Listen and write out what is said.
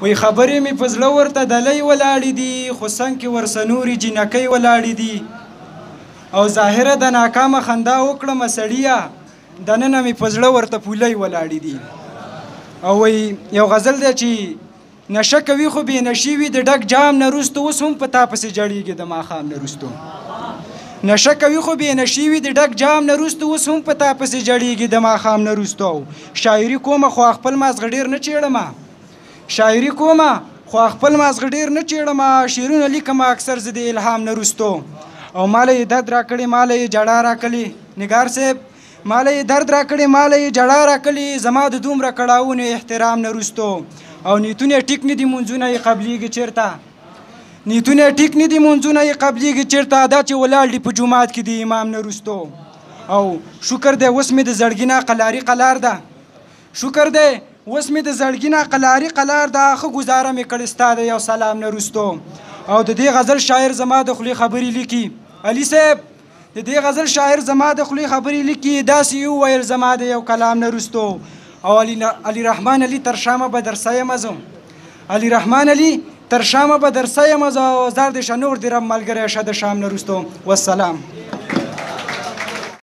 وی خبرې مې په زړه ورته دلۍ ولاړې دي، خو څنګ کې ورسه نورې جینکۍ ولاړې دي. او ظاهره د ناکامه خندا وکړمه سړیه، دننه مې په زړه ورته پولۍ ولاړې دي. او وی یو غزل دی چې نشه کوي خو بې نشي وي د ډک جام نه وروسته، اوس هم په تا پسې جړېږي د ماښام نه وروستو. نشه کوي خو بې نشي وي د ډک جام نه وروسته، اوس هم په تا پسې جړېږي د ماښام نه وروستو. شاعري کومه خو خپل مازغه ډېر نه چېړمه، شاعري کومه خو خپل مازغه ډېر نه چېړمه، شعرونه لیکمه اکثر زه د الهام نه وروستو. او ماله یې درد راکړې ماله یې جړا راکړې، نګار صاحب ماله یې درد راکړې ماله یې جړا راکړې، زما د دومره کړاوونو احترام نه وروستو. او نیتونه یې ټیک نه دي منځونه یې قبلیږي چېرته، نیتونه یې ټیک نه دي منځونه یې قبلیږي چېرته، دا چې ولاړ دي په جومات کې د امام نه وروستو. او شکر دی اوس مې د زړګي نه قلاري قلار ده، شکر دی اوس مې د زړګي نه قلاري قلار ده، ښه ګزاره مې کړې ستا د یو سلام نه وروستو. او د دې غزل شاعر زما د خولې خبرې لیکي، علي صاحب د دې غزل شاعر زما د خولې خبرې لیکي، داسې یې وویل زما د یو کلام نه وروستو. او علي رحمان علي تر شامه به درسه یم زه، علي رحمان علي تر شامه به درسه یم زه، زار دې شه نور دې رب ملګری شه د شام نه وروستو. والسلام.